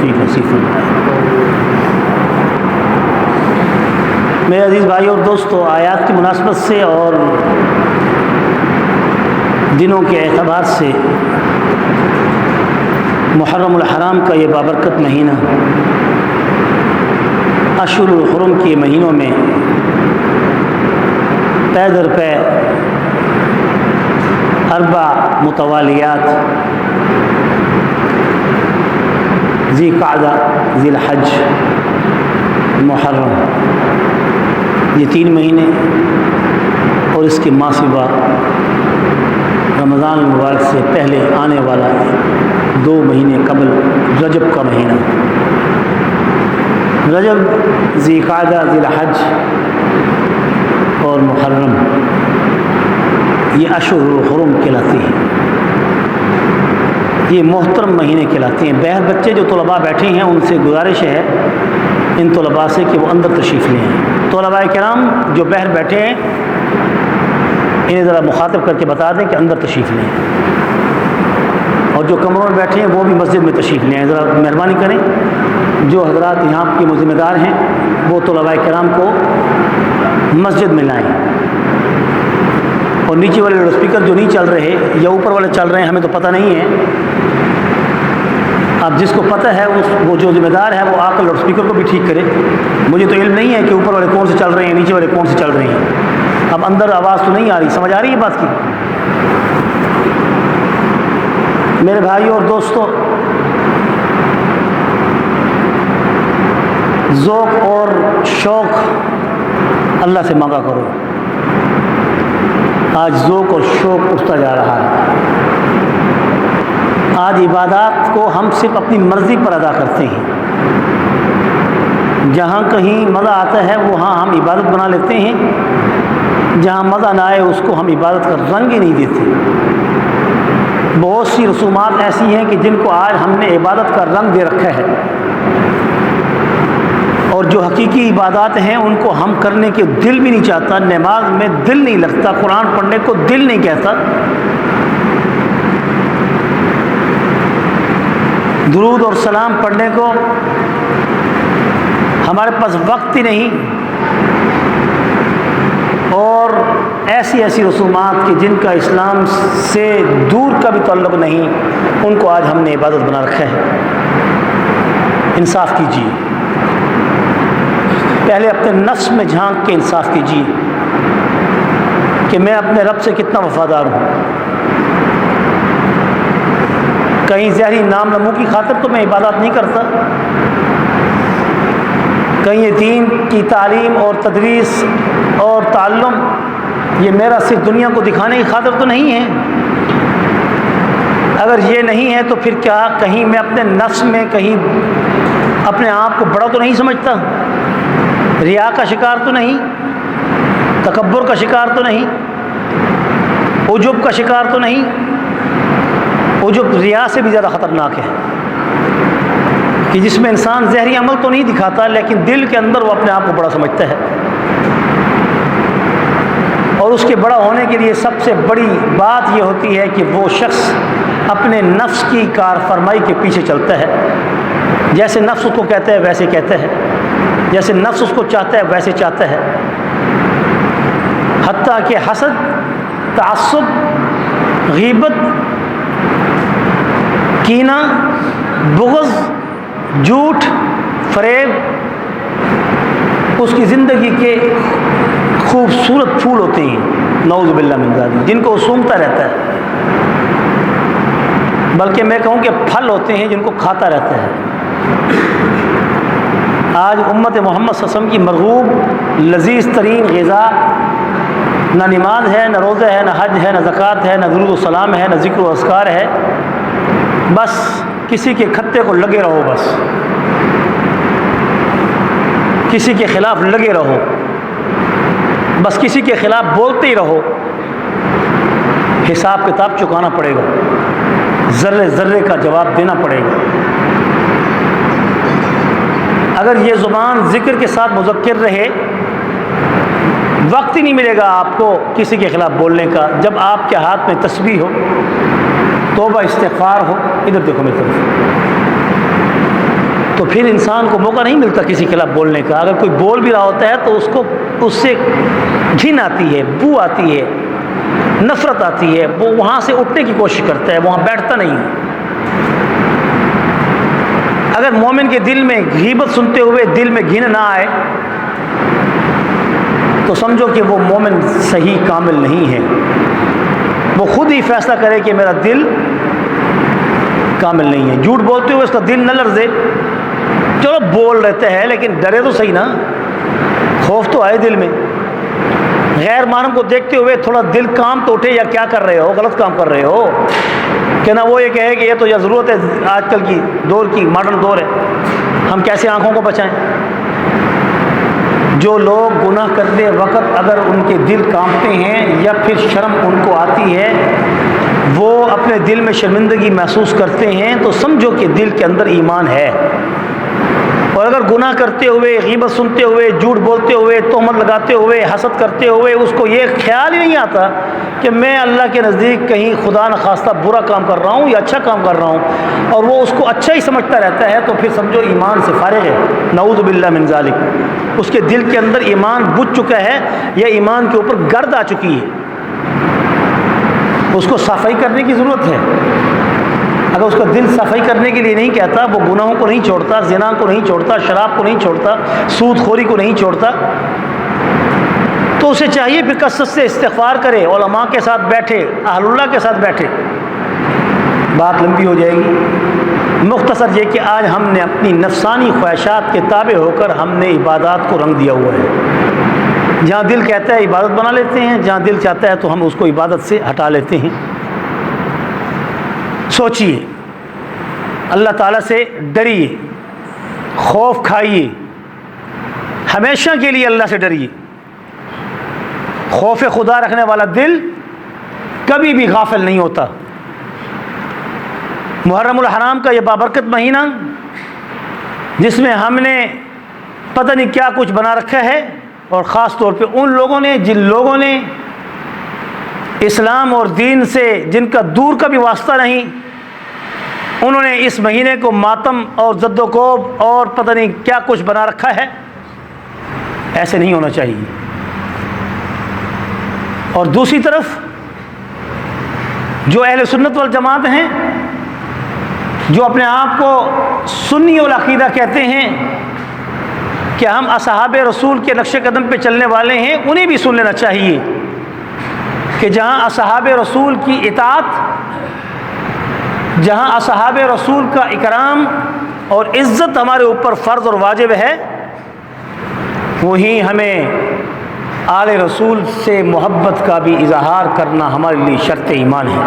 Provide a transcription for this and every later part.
توفیق نصیب فرمائے۔ میرے عزیز بھائی اور دوستو، آیات کی مناسبت سے اور دنوں کے اعتبار سے محرم الحرام کا یہ بابرکت مہینہ اشہر الحرم کے مہینوں میں پے در پے 4 متوالیات ذی قعدہ، ذی الحج، محرم، یہ 3 مہینے اور اس کے ماہ سوا رمضان المبارک سے پہلے آنے والا 2 مہینے قبل رجب کا مہینہ، رجب، ذی قعدہ، ذی الحج اور محرم، یہ اشہر الحرم کہلاتے ہیں، یہ محترم مہینے کہلاتے ہیں۔ بہر بچے جو طلباء بیٹھے ہیں ان سے گزارش ہے ان طلباء سے کہ وہ اندر تشریف لیں۔ طلباء کرام جو بہر بیٹھے ہیں انہیں ذرا مخاطب کر کے بتا دیں کہ اندر تشریف لیں، اور جو کمروں میں بیٹھے ہیں وہ بھی مسجد میں تشریف لیں۔ ذرا مہربانی کریں، جو حضرات یہاں کے ذمہ دار ہیں وہ طلباء کرام کو مسجد میں لائیں، اور نیچے والے لاؤڈ اسپیکر جو نہیں چل رہے یا اوپر والے چل رہے ہیں ہمیں تو پتہ نہیں ہے، اب جس کو پتہ ہے وہ جو ذمہ دار ہے وہ آ کر لاؤڈ اسپیکر کو بھی ٹھیک کرے۔ مجھے تو علم نہیں ہے کہ اوپر والے کون سے چل رہے ہیں، نیچے والے کون سے چل رہے ہیں۔ اب اندر آواز تو نہیں آ رہی، سمجھ آ رہی ہے بات کی؟ میرے بھائیوں اور دوستوں، ذوق اور شوق اللہ سے مانگا کرو۔ آج ذوق اور شوق اٹھتا جا رہا ہے۔ آج عبادات کو ہم صرف اپنی مرضی پر ادا کرتے ہیں، جہاں کہیں مزہ آتا ہے وہاں ہم عبادت بنا لیتے ہیں، جہاں مزہ نہ آئے اس کو ہم عبادت کا رنگ ہی نہیں دیتے۔ بہت سی رسومات ایسی ہیں کہ جن کو آج ہم نے عبادت کا رنگ دے رکھا ہے، اور جو حقیقی عبادات ہیں ان کو ہم کرنے کے دل بھی نہیں چاہتا، نماز میں دل نہیں لگتا، قرآن پڑھنے کو دل نہیں کہتا، درود اور سلام پڑھنے کو ہمارے پاس وقت ہی نہیں، اور ایسی رسومات کہ جن کا اسلام سے دور کا بھی تعلق نہیں، ان کو آج ہم نے عبادت بنا رکھا ہے۔ انصاف کیجیے، پہلے اپنے نفس میں جھانک کے انصاف کیجیے کہ میں اپنے رب سے کتنا وفادار ہوں۔ کہیں ظاہری نام نمو کی خاطر تو میں عبادت نہیں کرتا، کہیں یہ دین کی تعلیم اور تدریس اور تعلم یہ میرا صرف دنیا کو دکھانے کی خاطر تو نہیں ہے۔ اگر یہ نہیں ہے تو پھر کیا کہیں میں اپنے نفس میں کہیں اپنے آپ کو بڑا تو نہیں سمجھتا، ریا کا شکار تو نہیں، تکبر کا شکار تو نہیں، عجب کا شکار تو نہیں؟ عجب ریا سے بھی زیادہ خطرناک ہے، کہ جس میں انسان ظاہری عمل تو نہیں دکھاتا لیکن دل کے اندر وہ اپنے آپ کو بڑا سمجھتا ہے، اور اس کے بڑا ہونے کے لیے سب سے بڑی بات یہ ہوتی ہے کہ وہ شخص اپنے نفس کی کار فرمائی کے پیچھے چلتا ہے، جیسے نفس اس کو کہتا ہے ویسے کہتا ہے، جیسے نفس اس کو چاہتا ہے ویسے چاہتا ہے، حتیٰ کہ حسد، تعصب، غیبت، کینہ، بغض، جھوٹ، فریب اس کی زندگی کے خوبصورت پھول ہوتے ہیں، نعوذ باللہ من ذالک، جن کو وہ سونگھتا رہتا ہے، بلکہ میں کہوں کہ پھل ہوتے ہیں جن کو کھاتا رہتا ہے۔ آج امت محمد صلی اللہ علیہ وسلم کی مرغوب لذیذ ترین غذا نہ نماز ہے، نہ روزہ ہے، نہ حج ہے، نہ زکوٰۃ ہے، نہ درود و سلام ہے، نہ ذکر و اذکار ہے، بس کسی کے کھتے کو لگے رہو، بس کسی کے خلاف لگے رہو، بس کسی کے خلاف بولتے ہی رہو، حساب کتاب چکانا پڑے گا، ذرے ذرے کا جواب دینا پڑے گا۔ اگر یہ زبان ذکر کے ساتھ مذکر رہے، وقت ہی نہیں ملے گا آپ کو کسی کے خلاف بولنے کا، جب آپ کے ہاتھ میں تسبیح ہو، توبہ استغفار ہو۔ ادھر دیکھو میری طرف، پھر انسان کو موقع نہیں ملتا کسی کے خلاف بولنے کا. اگر کوئی بول بھی رہا ہوتا ہے تو اس سے گھن آتی ہے, بو آتی ہے, نفرت آتی ہے, وہ وہاں سے اٹھنے کی کوشش کرتا ہے, وہاں بیٹھتا نہیں. اگر مومن کے دل میں غیبت سنتے ہوئے دل میں گھن نہ آئے تو سمجھو کہ وہ مومن صحیح کامل نہیں ہے. وہ خود ہی فیصلہ کرے کہ میرا دل کامل نہیں ہے. جھوٹ بولتے ہوئے اس کا دل نہ لرزے, چلو بول رہتے ہیں لیکن ڈرے تو صحیح نا, خوف تو آئے دل میں. غیر محرم کو دیکھتے ہوئے تھوڑا دل کام تو اٹھے, یا کیا کر رہے ہو, غلط کام کر رہے ہو, کہ نہ وہ یہ کہے کہ یہ تو یہ ضرورت ہے آج کل کی دور کی, ماڈرن دور ہے, ہم کیسے آنکھوں کو بچائیں. جو لوگ گناہ کرتے وقت اگر ان کے دل کانپتے ہیں یا پھر شرم ان کو آتی ہے, وہ اپنے دل میں شرمندگی محسوس کرتے ہیں, تو سمجھو کہ دل کے اندر ایمان ہے. اور اگر گناہ کرتے ہوئے, غیبت سنتے ہوئے, جھوٹ بولتے ہوئے, تہمت لگاتے ہوئے, حسد کرتے ہوئے اس کو یہ خیال ہی نہیں آتا کہ میں اللہ کے نزدیک کہیں خدا نخواستہ برا کام کر رہا ہوں یا اچھا کام کر رہا ہوں, اور وہ اس کو اچھا ہی سمجھتا رہتا ہے, تو پھر سمجھو ایمان سے فارغ ہے. نعوذ باللہ من ذالک. اس کے دل کے اندر ایمان بجھ چکا ہے یا ایمان کے اوپر گرد آ چکی ہے. اس کو صفائی کرنے کی ضرورت ہے. اگر اس کا دل صفائی کرنے کے لیے نہیں کہتا, وہ گناہوں کو نہیں چھوڑتا, زنا کو نہیں چھوڑتا, شراب کو نہیں چھوڑتا, سود خوری کو نہیں چھوڑتا, تو اسے چاہیے پھر کثرت سے استغفار کرے, علماء کے ساتھ بیٹھے, اہل اللہ کے ساتھ بیٹھے. بات لمبی ہو جائے گی. مختصر یہ کہ آج ہم نے اپنی نفسانی خواہشات کے تابع ہو کر ہم نے عبادات کو رنگ دیا ہوا ہے. جہاں دل کہتا ہے عبادت بنا لیتے ہیں, جہاں دل چاہتا ہے تو ہم اس کو عبادت سے ہٹا لیتے ہیں. سوچیے, اللہ تعالیٰ سے ڈریے, خوف کھائیے, ہمیشہ کے لیے اللہ سے ڈریے. خوف خدا رکھنے والا دل کبھی بھی غافل نہیں ہوتا. محرم الحرام کا یہ بابرکت مہینہ جس میں ہم نے پتہ نہیں کیا کچھ بنا رکھا ہے, اور خاص طور پہ ان لوگوں نے جن لوگوں نے اسلام اور دین سے جن کا دور کا بھی واسطہ نہیں, انہوں نے اس مہینے کو ماتم اور زد و کوب اور پتہ نہیں کیا کچھ بنا رکھا ہے. ایسے نہیں ہونا چاہیے. اور دوسری طرف جو اہل سنت والجماعت ہیں, جو اپنے آپ کو سنی العقیدہ کہتے ہیں کہ ہم اصحاب رسول کے نقش قدم پہ چلنے والے ہیں, انہیں بھی سن لینا چاہیے کہ جہاں اصحاب رسول کی اطاعت, جہاں اصحاب رسول کا اکرام اور عزت ہمارے اوپر فرض اور واجب ہے, وہیں ہمیں آل رسول سے محبت کا بھی اظہار کرنا ہمارے لیے شرط ایمان ہے.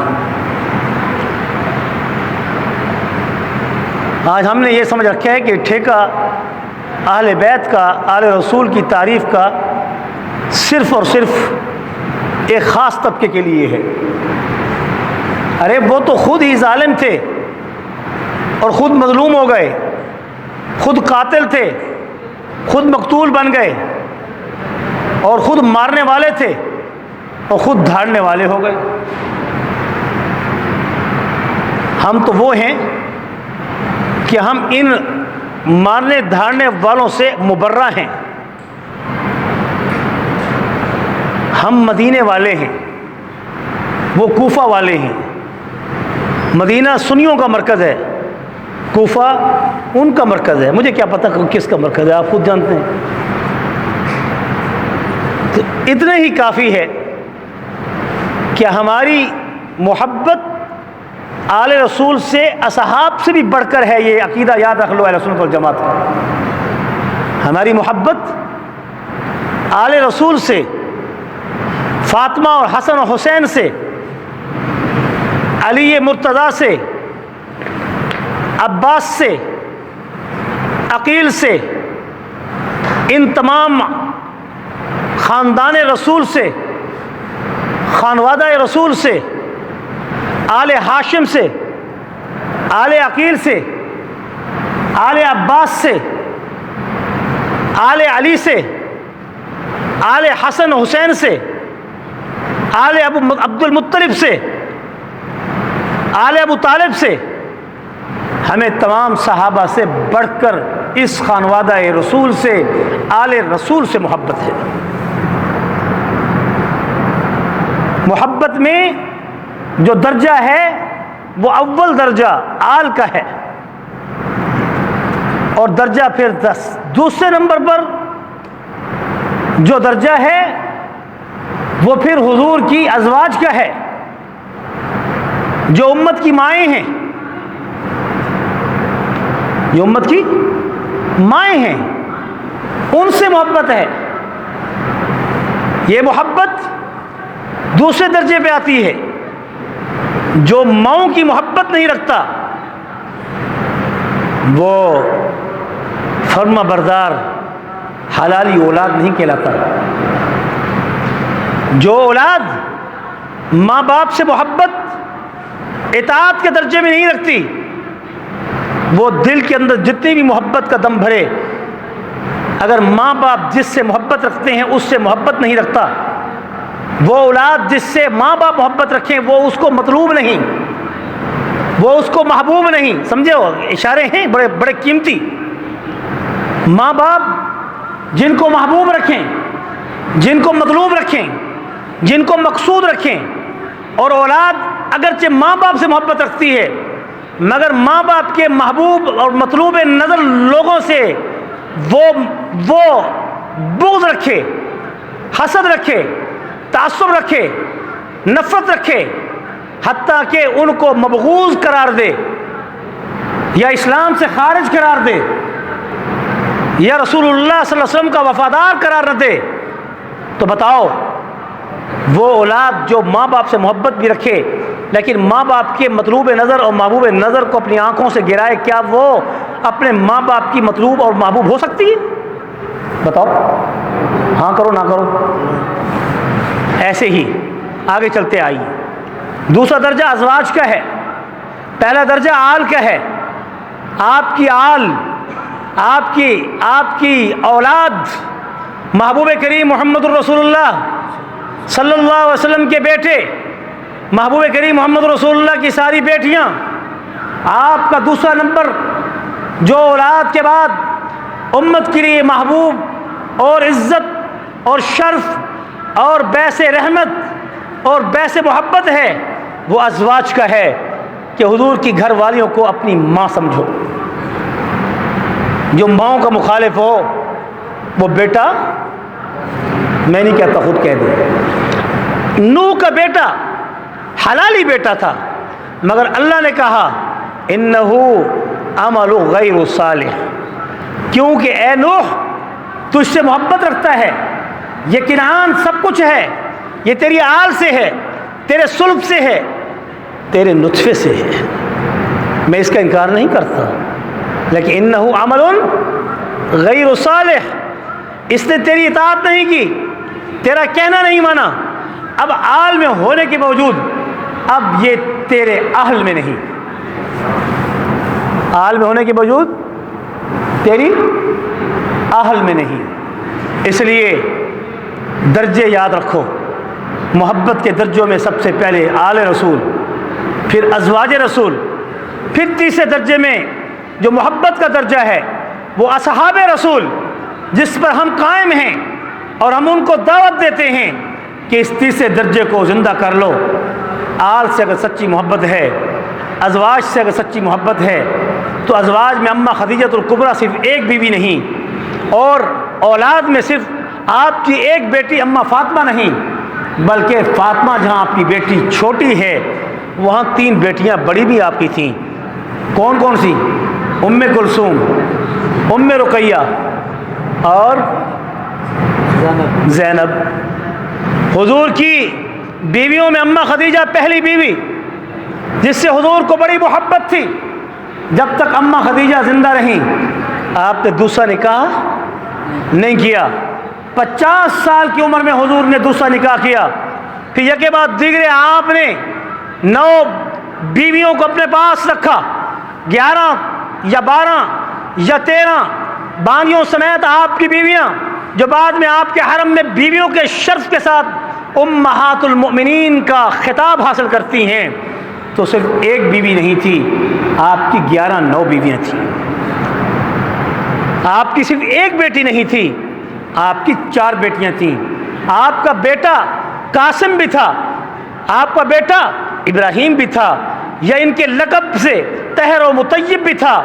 آج ہم نے یہ سمجھ رکھا ہے کہ ٹھیکہ اہل بیت کا, آل رسول کی تعریف کا صرف اور صرف ایک خاص طبقے کے لیے ہے. ارے وہ تو خود ہی ظالم تھے اور خود مظلوم ہو گئے, خود قاتل تھے, خود مقتول بن گئے, اور خود مارنے والے تھے اور خود دھاڑنے والے ہو گئے. ہم تو وہ ہیں کہ ہم ان مارنے دھاڑنے والوں سے مبرہ ہیں. ہم مدینے والے ہیں, وہ کوفہ والے ہیں. مدینہ سنیوں کا مرکز ہے, کوفہ ان کا مرکز ہے. مجھے کیا پتہ کس کا مرکز ہے, آپ خود جانتے ہیں. تو اتنا ہی کافی ہے کہ ہماری محبت آل رسول سے, اصحاب سے بھی بڑھ کر ہے. یہ عقیدہ یاد رکھ لو اہل سنت والجماعت کا. ہماری محبت آل رسول سے, فاطمہ اور حسن و حسین سے, علی مرتضیٰ سے, عباس سے, عقیل سے, ان تمام خاندان رسول سے, خانوادہ رسول سے, آل ہاشم سے, آل عقیل سے, آل عباس سے, آل علی سے, آل حسن حسین سے, آل عبد المطلب سے, آل ابو طالب سے, ہمیں تمام صحابہ سے بڑھ کر اس خانوادہ رسول سے، آل رسول سے محبت ہے۔ محبت میں جو درجہ ہے وہ اول درجہ آل کا ہے، اور درجہ پھر 10۔ دوسرے نمبر پر جو درجہ ہے وہ پھر حضور کی ازواج کا ہے، جو امت کی مائیں ہیں، جو امت کی مائیں ہیں، ان سے محبت ہے۔ یہ محبت دوسرے درجے پہ آتی ہے۔ جو ماؤں کی محبت نہیں رکھتا وہ فرما بردار حلالی اولاد نہیں کہلاتا۔ جو اولاد ماں باپ سے محبت اطاعت کے درجے میں نہیں رکھتی، وہ دل کے اندر جتنی بھی محبت کا دم بھرے، اگر ماں باپ جس سے محبت رکھتے ہیں اس سے محبت نہیں رکھتا، وہ اولاد جس سے ماں باپ محبت رکھیں وہ اس کو مطلوب نہیں، وہ اس کو محبوب نہیں۔ سمجھے ہو؟ اشارے ہیں بڑے بڑے قیمتی۔ ماں باپ جن کو محبوب رکھیں، جن کو مطلوب رکھیں، جن کو مقصود رکھیں، اور اولاد اگرچہ ماں باپ سے محبت رکھتی ہے مگر ماں باپ کے محبوب اور مطلوب نظر لوگوں سے وہ بغض رکھے، حسد رکھے، تعصب رکھے، نفرت رکھے، حتیٰ کہ ان کو مبغوض قرار دے، یا اسلام سے خارج قرار دے، یا رسول اللہ صلی اللہ علیہ وسلم کا وفادار قرار نہ دے، تو بتاؤ وہ اولاد جو ماں باپ سے محبت بھی رکھے لیکن ماں باپ کے مطلوب نظر اور محبوب نظر کو اپنی آنکھوں سے گرائے، کیا وہ اپنے ماں باپ کی مطلوب اور محبوب ہو سکتی ہے؟ بتاؤ، ہاں کرو نہ کرو۔ ایسے ہی آگے چلتے آئیے۔ دوسرا درجہ ازواج کا ہے، پہلا درجہ آل کا ہے۔ آپ کی آل، آپ کی اولاد محبوب کریم محمد الرسول اللہ صلی اللہ علیہ وسلم کے بیٹے، محبوب کریم محمد رسول اللہ کی ساری بیٹیاں، آپ کا دوسرا نمبر جو اولاد کے بعد امت کے لیے محبوب اور عزت اور شرف اور بیس رحمت اور بیس محبت ہے، وہ ازواج کا ہے کہ حضور کی گھر والیوں کو اپنی ماں سمجھو۔ جو ماؤں کا مخالف ہو وہ بیٹا، میں نہیں کہتا خود کہہ دے، نوح کا بیٹا حلالی بیٹا تھا مگر اللہ نے کہا انہو عمل غیر صالح، کیونکہ اے نوح تجھ سے محبت رکھتا ہے، یہ کنعان سب کچھ ہے، یہ تیری آل سے ہے، تیرے صلب سے ہے، تیرے نطفے سے ہے، میں اس کا انکار نہیں کرتا، لیکن انہو عمل غیر صالح، اس نے تیری اطاعت نہیں کی، تیرا کہنا نہیں مانا، اب آل میں ہونے کے باوجود اب یہ تیرے اہل میں نہیں، آل میں ہونے کے باوجود تیری اہل میں نہیں۔ اس لیے درجے یاد رکھو، محبت کے درجوں میں سب سے پہلے آل رسول، پھر ازواج رسول، پھر تیسرے درجے میں جو محبت کا درجہ ہے وہ اصحاب رسول، جس پر ہم قائم ہیں اور ہم ان کو دعوت دیتے ہیں کہ اس تیسرے درجے کو زندہ کر لو۔ آل سے اگر سچی محبت ہے، ازواج سے اگر سچی محبت ہے تو ازواج میں اماں خدیجۃ الکبریٰ صرف ایک بیوی نہیں، اور اولاد میں صرف آپ کی ایک بیٹی اماں فاطمہ نہیں، بلکہ فاطمہ جہاں آپ کی بیٹی چھوٹی ہے وہاں 3 بیٹیاں بڑی بھی آپ کی تھیں۔ کون کون سی؟ ام کلثوم، ام رقیہ اور زینب۔ حضور کی بیویوں میں اماں خدیجہ پہلی بیوی جس سے حضور کو بڑی محبت تھی، جب تک اماں خدیجہ زندہ رہیں آپ نے دوسرا نکاح نہیں کیا۔ 50 سال کی عمر میں حضور نے دوسرا نکاح کیا، پھر یکے بعد دیگرے آپ نے 9 بیویوں کو اپنے پاس رکھا، 11 یا 12 یا 13 بانیوں سمیت آپ کی بیویاں جو بعد میں آپ کے حرم میں بیویوں کے شرف کے ساتھ امہات المؤمنین کا خطاب حاصل کرتی ہیں، تو صرف ایک بیوی نہیں تھی، آپ کی 11 بیویاں تھیں، آپ کی صرف ایک بیٹی نہیں تھی، آپ کی 4 بیٹیاں تھیں۔ آپ کا بیٹا قاسم بھی تھا، آپ کا بیٹا ابراہیم بھی تھا، یا ان کے لقب سے طاہر و مطیب بھی تھا،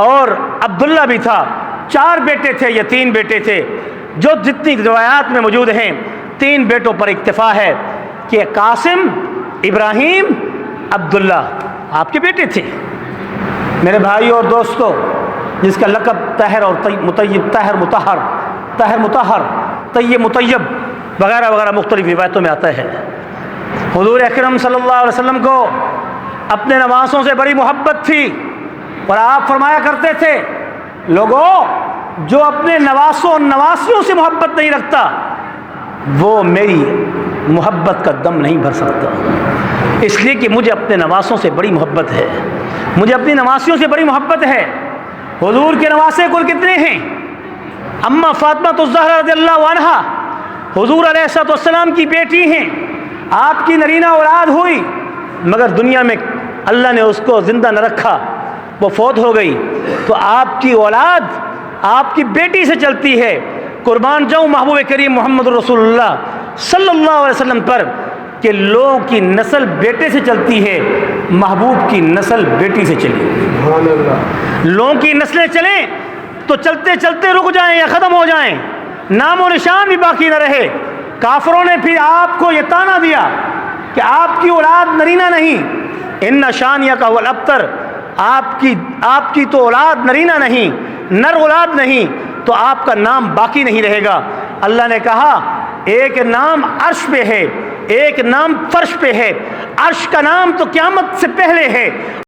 اور عبداللہ بھی تھا۔ 4 بیٹے تھے یا 3 بیٹے تھے، جو جتنی روایات میں موجود ہیں 3 بیٹوں پر اکتفا ہے کہ قاسم، ابراہیم، عبداللہ آپ کے بیٹے تھے۔ میرے بھائیو اور دوستو، جس کا لقب طاہر اور مطیب، طاہر مطہر، طیب مطیب وغیرہ وغیرہ مختلف روایتوں میں آتا ہے، حضور اکرم صلی اللہ علیہ وسلم کو اپنے نواسوں سے بڑی محبت تھی، اور آپ فرمایا کرتے تھے، لوگوں جو اپنے نواسوں اور نواسیوں سے محبت نہیں رکھتا وہ میری محبت کا دم نہیں بھر سکتا، اس لیے کہ مجھے اپنے نواسوں سے بڑی محبت ہے، مجھے اپنی نواسیوں سے بڑی محبت ہے۔ حضور کے نواسے کل کتنے ہیں؟ اماں فاطمہ الزہرا رضی اللہ عنہا حضور علیہ السلام کی بیٹی ہیں، آپ کی نرینہ اولاد ہوئی، مگر دنیا میں اللہ نے اس کو زندہ نہ رکھا، وہ فوت ہو گئی، تو آپ کی اولاد آپ کی بیٹی سے چلتی ہے۔ قربان جاؤں محبوب کریم محمد رسول اللہ صلی اللہ علیہ وسلم پر کہ لوگوں کی نسل بیٹے سے چلتی ہے، محبوب کی نسل بیٹی سے چلی۔ لوگوں کی نسلیں چلیں تو چلتے چلتے رک جائیں یا ختم ہو جائیں، نام و نشان بھی باقی نہ رہے۔ کافروں نے پھر آپ کو یہ طعنہ دیا کہ آپ کی اولاد نرینہ نہیں، ان شانیہ کا والابتر، آپ کی تو اولاد نرینہ نہیں، نر اولاد نہیں، تو آپ کا نام باقی نہیں رہے گا۔ اللہ نے کہا ایک نام عرش پہ ہے، ایک نام فرش پہ ہے، عرش کا نام تو قیامت سے پہلے ہے،